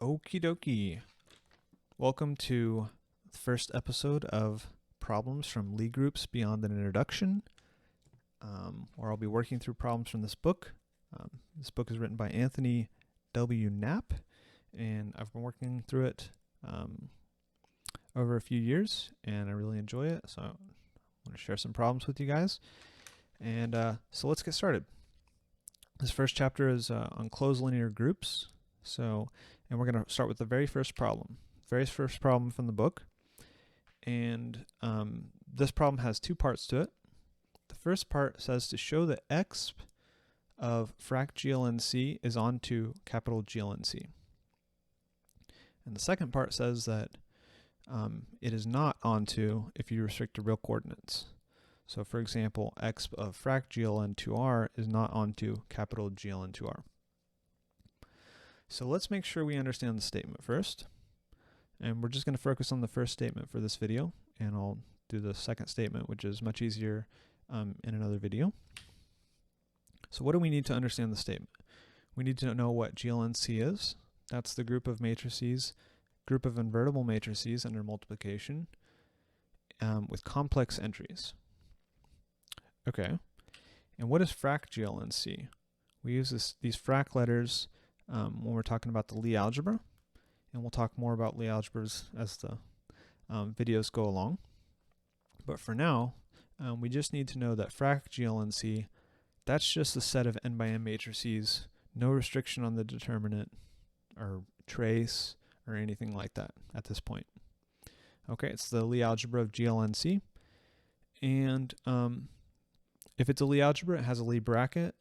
Okie dokie. Welcome to the first episode of Problems from Lie Groups Beyond an Introduction, where I'll be working through problems from this book. This book is written by Anthony W. Knapp, and I've been working through it over a few years, and I really enjoy it, so I want to share some problems with you guys. And so let's get started. This first chapter is on closed linear groups. And we're going to start with the very first problem from the book. And this problem has two parts to it. The first part says to show that exp of frac GLNC is onto capital GLNC. And the second part says that it is not onto if you restrict to real coordinates. So for example, exp of frac GLN2R is not onto capital GLN2R. So let's make sure we understand the statement first. And we're just going to focus on the first statement for this video, and I'll do the second statement, which is much easier in another video. So what do we need to understand the statement? We need to know what GLNC is. That's the group of matrices, group of invertible matrices under multiplication with complex entries. Okay, and what is frac GLNC? We use these frac letters when we're talking about the Lie algebra, and we'll talk more about Lie algebras as the videos go along. But for now, we just need to know that frac GLNC, that's just a set of n by n matrices, no restriction on the determinant or trace or anything like that at this point. Okay, it's the Lie algebra of GLNC, and if it's a Lie algebra, it has a Lie bracket,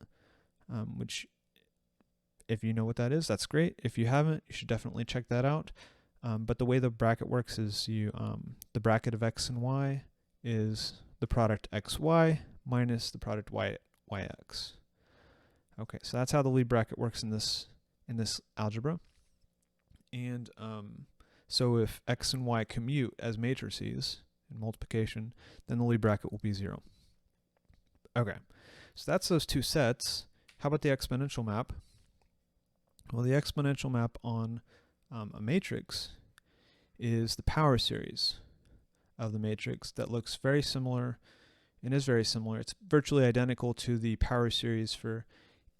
which if you know what that is, that's great. If you haven't, you should definitely check that out. But the way the bracket works is the bracket of x and y is the product xy minus the product yx. Okay, so that's how the Lie bracket works in this algebra. And so if x and y commute as matrices in multiplication, then the Lie bracket will be 0. Okay, so that's those two sets. How about the exponential map? Well, the exponential map on a matrix is the power series of the matrix that looks very similar and is very similar. It's virtually identical to the power series for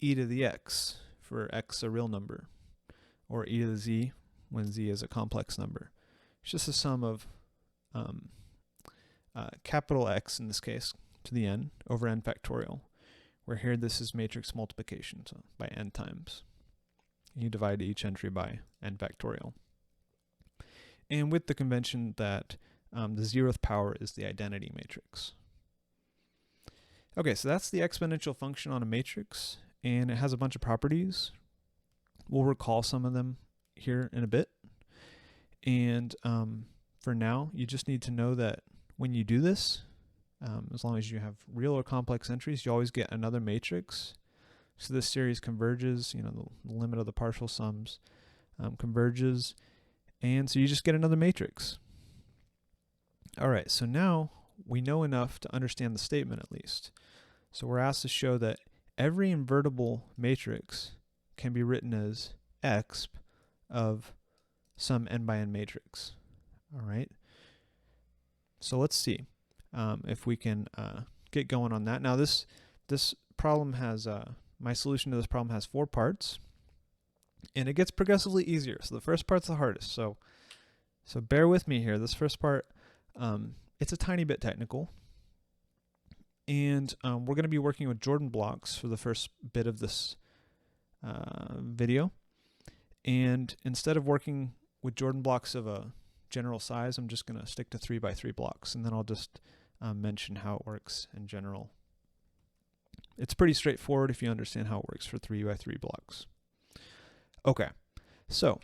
e to the x, for x a real number, or e to the z when z is a complex number. It's just a sum of capital X in this case to the n over n factorial, where here this is matrix multiplication, so by n times. You divide each entry by n factorial. And with the convention that the 0th power is the identity matrix. Okay, so that's the exponential function on a matrix, and it has a bunch of properties. We'll recall some of them here in a bit. And for now, you just need to know that when you do this, as long as you have real or complex entries, you always get another matrix. So this series converges, the limit of the partial sums converges, and so you just get another matrix. All right, so now we know enough to understand the statement at least. So we're asked to show that every invertible matrix can be written as exp of some n by n matrix. All right, so let's see if we can get going on that. Now this problem has my solution to this problem has 4 parts, and it gets progressively easier. So the first part's the hardest. So bear with me here. This first part, it's a tiny bit technical, and we're going to be working with Jordan blocks for the first bit of this video. And instead of working with Jordan blocks of a general size, I'm just going to stick to 3 by 3 blocks, and then I'll just mention how it works in general. It's pretty straightforward if you understand how it works for 3 by 3 blocks. Okay, so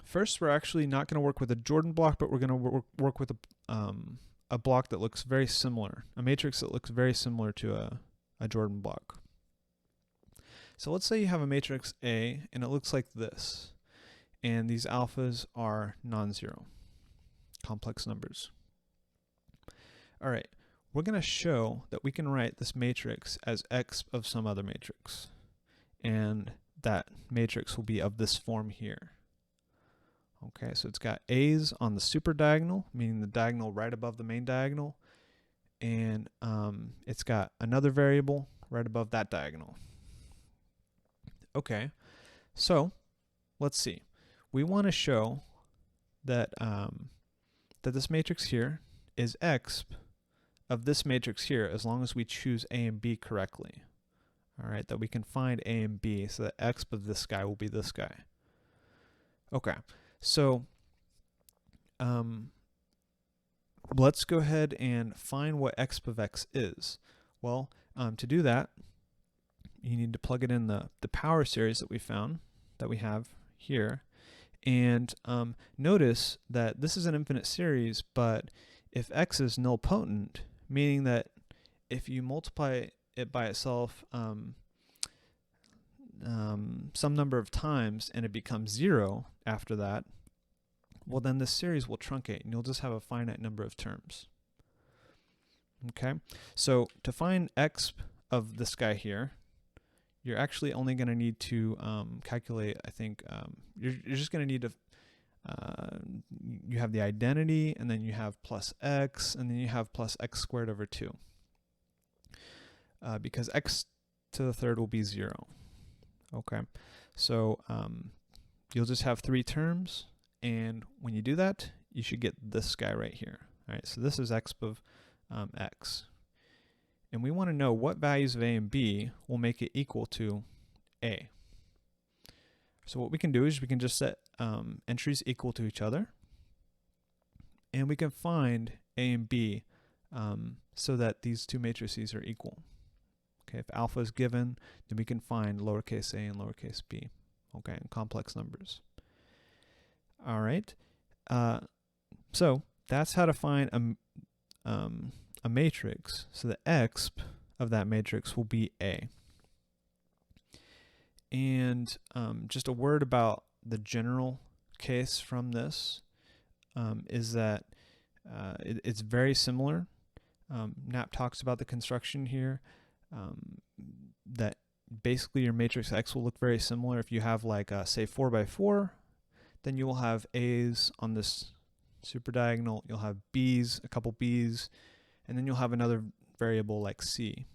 first we're actually not going to work with a Jordan block, but we're going to work with a block that looks very similar, a matrix that looks very similar to a Jordan block. So let's say you have a matrix A, and it looks like this, and these alphas are non-zero, complex numbers. All right. We're going to show that we can write this matrix as x of some other matrix, and that matrix will be of this form here. Okay, so it's got A's on the super diagonal, meaning the diagonal right above the main diagonal, and it's got another variable right above that diagonal. Okay, so let's see. We want to show that that this matrix here is exp of this matrix here as long as we choose A and B correctly. All right, that we can find A and B so that exp of this guy will be this guy. Okay, so let's go ahead and find what exp of x is. Well, to do that, you need to plug it in the power series that we have here. And notice that this is an infinite series, but if x is nilpotent, meaning that if you multiply it by itself some number of times and it becomes 0 after that, well then this series will truncate and you'll just have a finite number of terms. Okay, so to find exp of this guy here, you're actually only going to need to calculate, I think, you're just going to need to, you have the identity, and then you have plus x, and then you have plus x squared over 2. Because x to the third will be 0. Okay, so you'll just have 3 terms, and when you do that, you should get this guy right here. All right, so this is exp of x. And we want to know what values of A and B will make it equal to A. So what we can do is we can just set entries equal to each other, and we can find A and B so that these two matrices are equal. Okay, if alpha is given, then we can find lowercase a and lowercase b, okay, in complex numbers. All right, so that's how to find a matrix, so the exp of that matrix will be A. And just a word about the general case from this is that it's very similar. Knapp talks about the construction here, that basically your matrix X will look very similar. If you have like say 4 by 4, then you will have A's on this super diagonal, you'll have B's, a couple B's, and then you'll have another variable like C,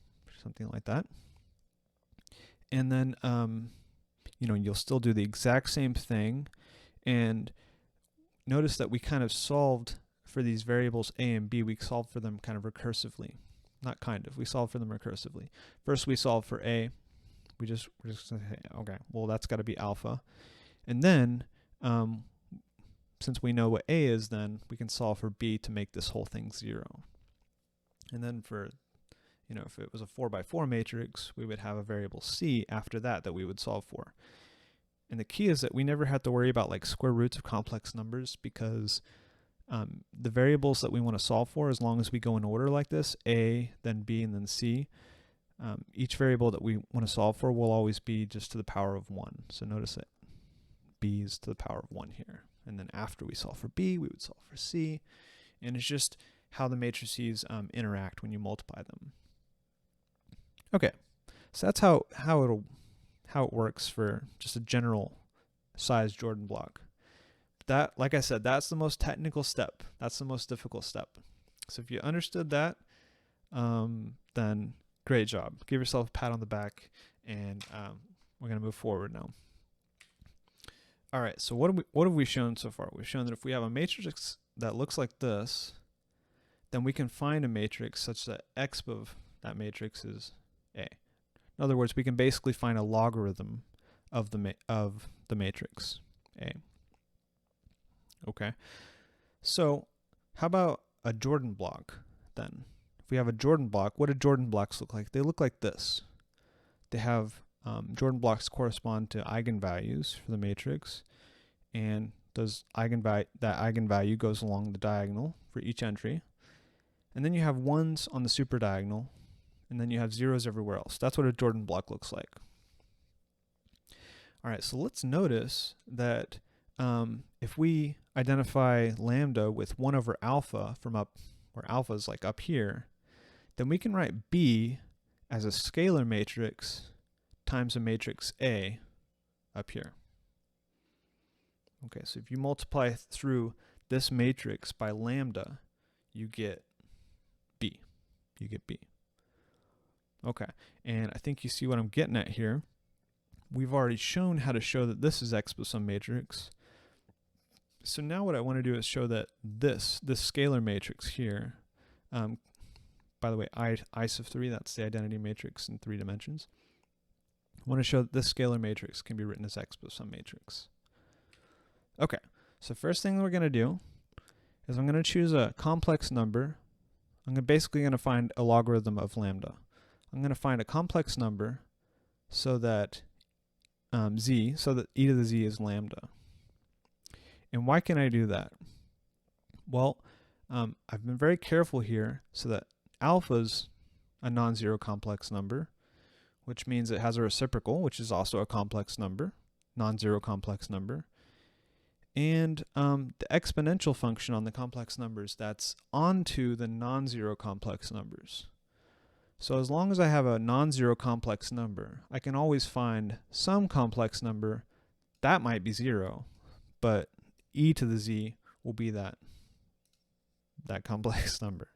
something like that. And then, you know, you'll still do the exact same thing. And notice that we kind of solved for these variables A and B, we solved for them kind of recursively. Not kind of, we solved for them recursively. First we solved for A. We're just gonna say, okay, well that's got to be alpha. And then, since we know what A is, then we can solve for B to make this whole thing 0. And then for, you know, if it was a 4 by 4 matrix, we would have a variable C after that we would solve for. And the key is that we never have to worry about like square roots of complex numbers, because the variables that we want to solve for, as long as we go in order like this, A, then B, and then C, each variable that we want to solve for will always be just to the power of 1. So notice that B is to the power of 1 here. And then after we solve for B, we would solve for C. And it's just how the matrices interact when you multiply them. Okay, so that's how it works for just a general size Jordan block. That, like I said, that's the most technical step. That's the most difficult step. So if you understood that, then great job. Give yourself a pat on the back, and we're going to move forward now. All right, so what have we shown so far? We've shown that if we have a matrix that looks like this, then we can find a matrix such that exp of that matrix is A. In other words, we can basically find a logarithm of the matrix A. Okay, so how about a Jordan block then? If we have a Jordan block, what do Jordan blocks look like? They look like this. They have Jordan blocks correspond to eigenvalues for the matrix, and that eigenvalue goes along the diagonal for each entry. And then you have 1s on the super diagonal, and then you have 0s everywhere else. That's what a Jordan block looks like. All right, so let's notice that if we identify lambda with 1 over alpha from up where alpha is like up here, then we can write B as a scalar matrix times a matrix A up here. Okay, so if you multiply through this matrix by lambda, you get B. You get B. Okay, and I think you see what I'm getting at here. We've already shown how to show that this is X plus some matrix. So now what I want to do is show that this scalar matrix here, by the way, I sub 3, that's the identity matrix in 3 dimensions. I want to show that this scalar matrix can be written as X plus some matrix. Okay, so first thing we're going to do is I'm going to choose a complex number. I'm basically going to find a logarithm of lambda. I'm going to find a complex number so that so that e to the z is lambda. And why can I do that? Well, I've been very careful here so that alpha's a non-zero complex number, which means it has a reciprocal, which is also a complex number, non-zero complex number. And the exponential function on the complex numbers, that's onto the non-zero complex numbers. So as long as I have a non-zero complex number, I can always find some complex number that might be 0, but e to the z will be that complex number.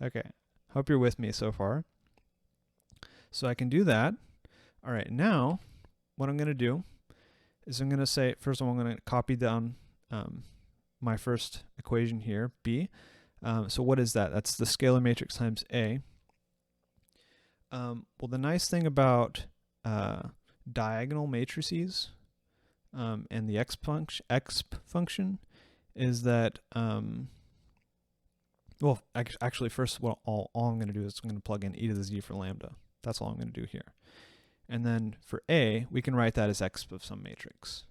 Okay, hope you're with me so far. So I can do that. All right, now what I'm going to do is I'm going to say, first of all, I'm going to copy down my first equation here, B. So what is that? That's the scalar matrix times A. Well, the nice thing about diagonal matrices and the exp function is that, well, actually, first, all I'm going to do is I'm going to plug in e to the z for lambda. That's all I'm going to do here. And then for A, we can write that as exp of some matrix.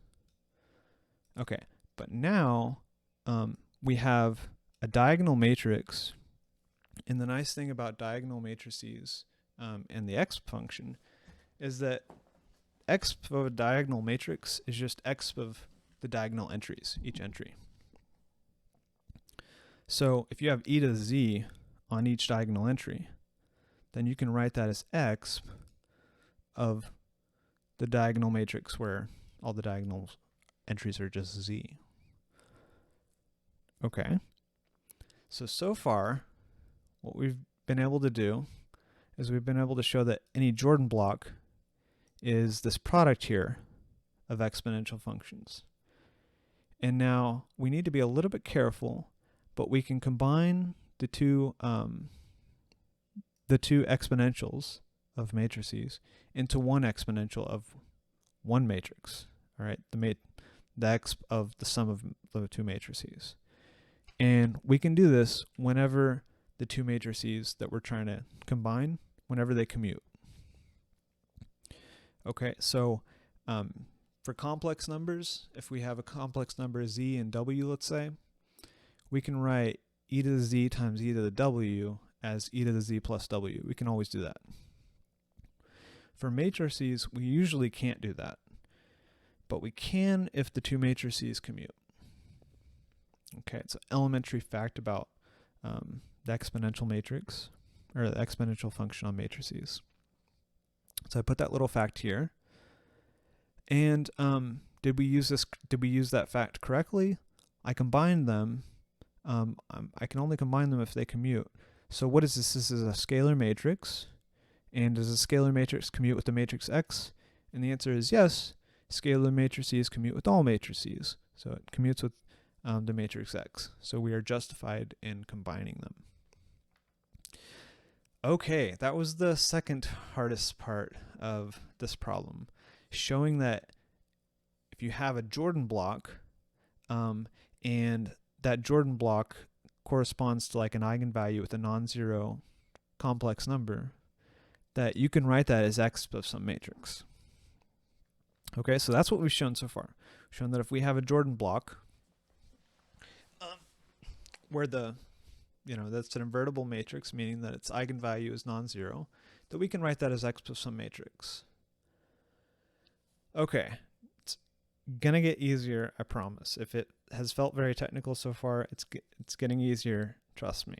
Okay, but now we have a diagonal matrix. And the nice thing about diagonal matrices and the exp function is that exp of a diagonal matrix is just exp of the diagonal entries, each entry. So if you have e to the z on each diagonal entry, then you can write that as exp of the diagonal matrix where all the diagonal entries are just z. Okay. So far, what we've been able to do is we've been able to show that any Jordan block is this product here of exponential functions. And now we need to be a little bit careful, but we can combine the two exponentials of matrices into one exponential of one matrix. All right, the exp of the sum of the two matrices. And we can do this whenever the two matrices that we're trying to combine, whenever they commute. Okay, so for complex numbers, if we have a complex number z and w, let's say, we can write e to the z times e to the w as e to the z plus w. We can always do that. For matrices, we usually can't do that, but we can if the two matrices commute. Okay, it's an elementary fact about the exponential matrix, or the exponential function on matrices. So I put that little fact here. And did we use that fact correctly? I combined them. I can only combine them if they commute. So what is this? This is a scalar matrix. And does a scalar matrix commute with the matrix X? And the answer is yes. Scalar matrices commute with all matrices. So it commutes with the matrix X. So we are justified in combining them. Okay, that was the second hardest part of this problem, showing that if you have a Jordan block, and that Jordan block corresponds to like an eigenvalue with a non-zero complex number, that you can write that as exp of some matrix. Okay, so that's what we've shown so far. We've shown that if we have a Jordan block, where that's an invertible matrix, meaning that its eigenvalue is non-zero, that we can write that as exp of some matrix. Okay, it's gonna get easier, I promise. If it has felt very technical so far, it's getting easier, trust me.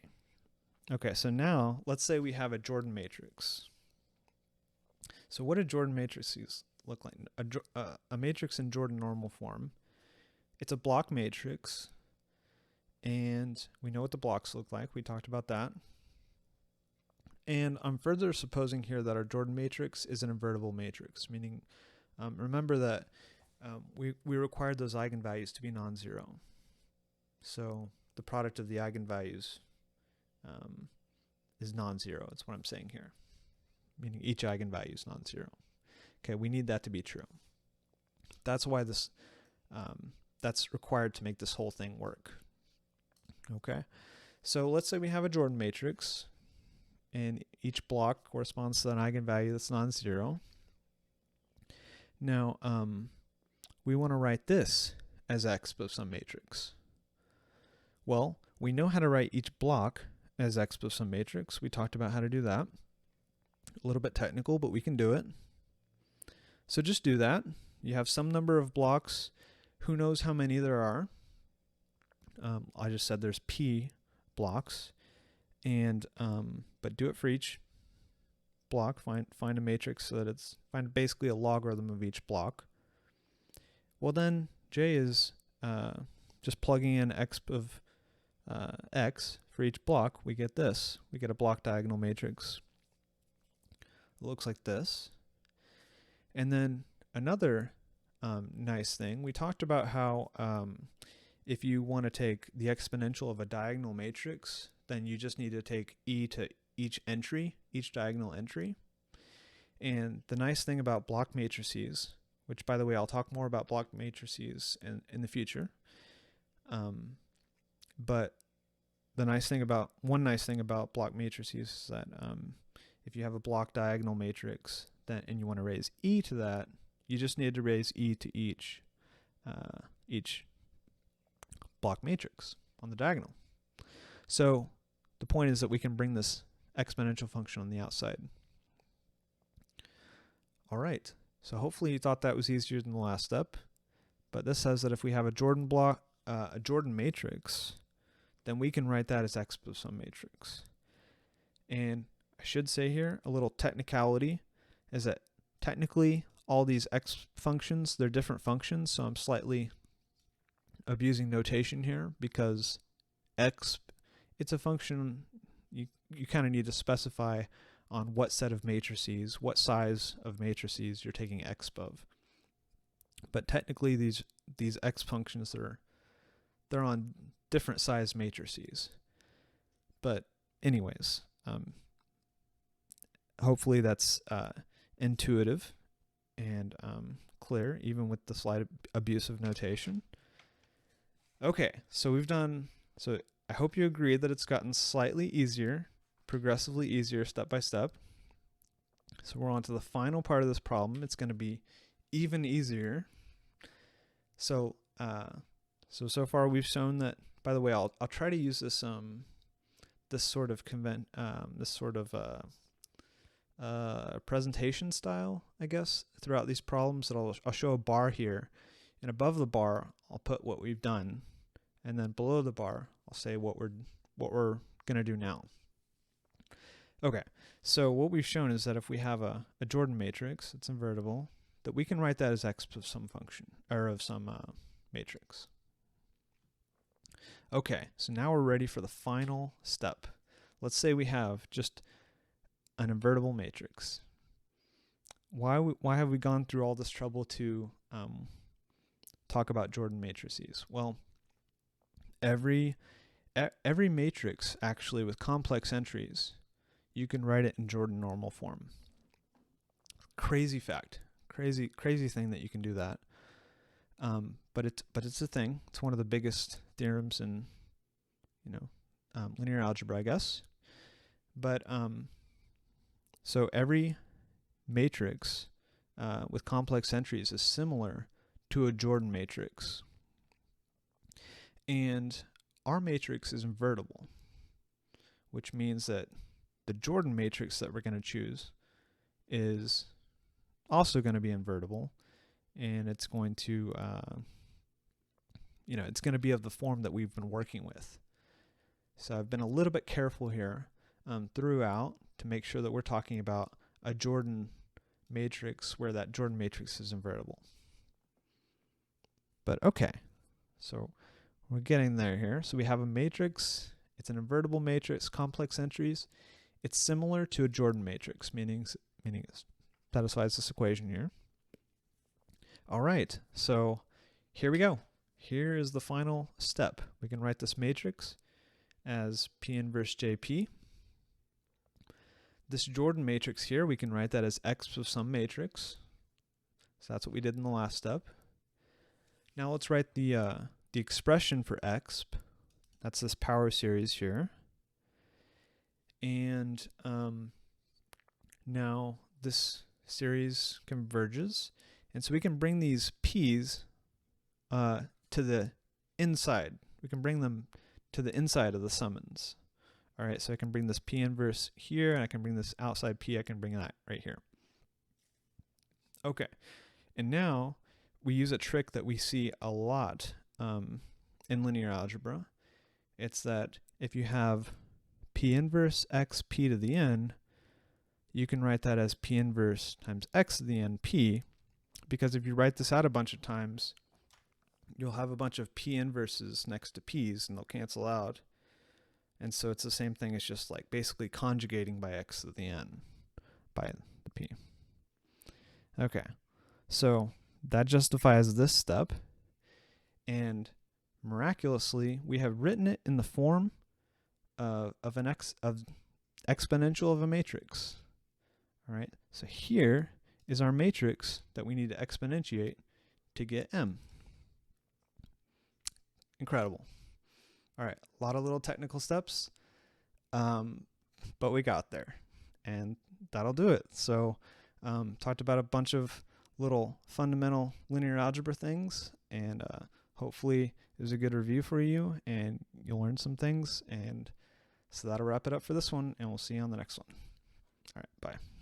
Okay, so now let's say we have a Jordan matrix. So what do Jordan matrices look like? A matrix in Jordan normal form it's a block matrix, and we know what the blocks look like. We talked about that. And I'm further supposing here that our Jordan matrix is an invertible matrix, meaning remember that we required those eigenvalues to be non-zero. So the product of the eigenvalues is non-zero. That's what I'm saying here, meaning each eigenvalue is non-zero. Okay, we need that to be true. That's why this that's required to make this whole thing work. Okay, so let's say we have a Jordan matrix, and each block corresponds to an eigenvalue that's non-zero. Now, we want to write this as x of some matrix. Well, we know how to write each block as x of some matrix. We talked about how to do that. A little bit technical, but we can do it. So just do that. You have some number of blocks. Who knows how many there are? I just said there's p blocks, and but do it for each block. Find a matrix so that it's basically a logarithm of each block. Well, then J is just plugging in x of x for each block. We get this. We get a block diagonal matrix. It looks like this. And then another nice thing, we talked about how if you want to take the exponential of a diagonal matrix, then you just need to take e to each entry, each diagonal entry. And the nice thing about block matrices, which by the way, I'll talk more about block matrices in the future. But one nice thing about block matrices is that if you have a block diagonal matrix and you want to raise e to that, you just need to raise e to each block matrix on the diagonal. So the point is that we can bring this exponential function on the outside. All right, so hopefully you thought that was easier than the last step, but this says that if we have a Jordan matrix, then we can write that as x of some matrix. And I should say here, a little technicality is that technically all these x functions, they're different functions, so I'm slightly abusing notation here because x, it's a function you kind of need to specify on what set of matrices, what size of matrices you're taking x of. But technically these x functions, they're on different size matrices. But anyways, hopefully that's intuitive and clear, even with the slight abuse of notation. Okay, so I hope you agree that it's gotten slightly easier, progressively easier step by step. So we're on to the final part of this problem. It's going to be even easier. So so far we've shown that, by the way, I'll try to use this sort of presentation style, I guess, throughout these problems. That I'll show a bar here, and above the bar I'll put what we've done, and then below the bar I'll say what we're gonna do now. Okay, so what we've shown is that if we have a Jordan matrix, it's invertible, that we can write that as x of some function, or of some matrix. Okay, so now we're ready for the final step. Let's say we have just an invertible matrix. Why have we gone through all this trouble to talk about Jordan matrices? Well, every matrix actually with complex entries, you can write it in Jordan normal form. Crazy fact, crazy thing that you can do that. But it's a thing. It's one of the biggest theorems in linear algebra, I guess. But so every matrix with complex entries is similar to a Jordan matrix. And our matrix is invertible, which means that the Jordan matrix that we're going to choose is also going to be invertible, and it's going to it's going to be of the form that we've been working with. So I've been a little bit careful here throughout to make sure that we're talking about a Jordan matrix where that Jordan matrix is invertible. But okay, So we're getting there here. So we have a matrix. It's an invertible matrix, complex entries. It's similar to a Jordan matrix, meaning it satisfies this equation here. All right, so here we go. Here is the final step. We can write this matrix as P inverse JP. This Jordan matrix here, we can write that as X of some matrix. So that's what we did in the last step. Now let's write the expression for X. That's this power series here. And now this series converges. And so we can bring these P's to the inside. We can bring them to the inside of the summons. All right, so I can bring this P inverse here, and I can bring this outside P, I can bring that right here. Okay, and now we use a trick that we see a lot in linear algebra. It's that if you have P inverse x P to the n, you can write that as P inverse times x to the n P, because if you write this out a bunch of times, you'll have a bunch of P inverses next to P's, and they'll cancel out. And so it's the same thing as just like basically conjugating by x to the n by the P. Okay, so that justifies this step. And miraculously, we have written it in the form of exponential of a matrix. All right, so here is our matrix that we need to exponentiate to get M. Incredible. All right, a lot of little technical steps, but we got there, and that'll do it. So talked about a bunch of little fundamental linear algebra things, and hopefully it was a good review for you, and you'll learn some things. And so that'll wrap it up for this one, and we'll see you on the next one. All right, bye.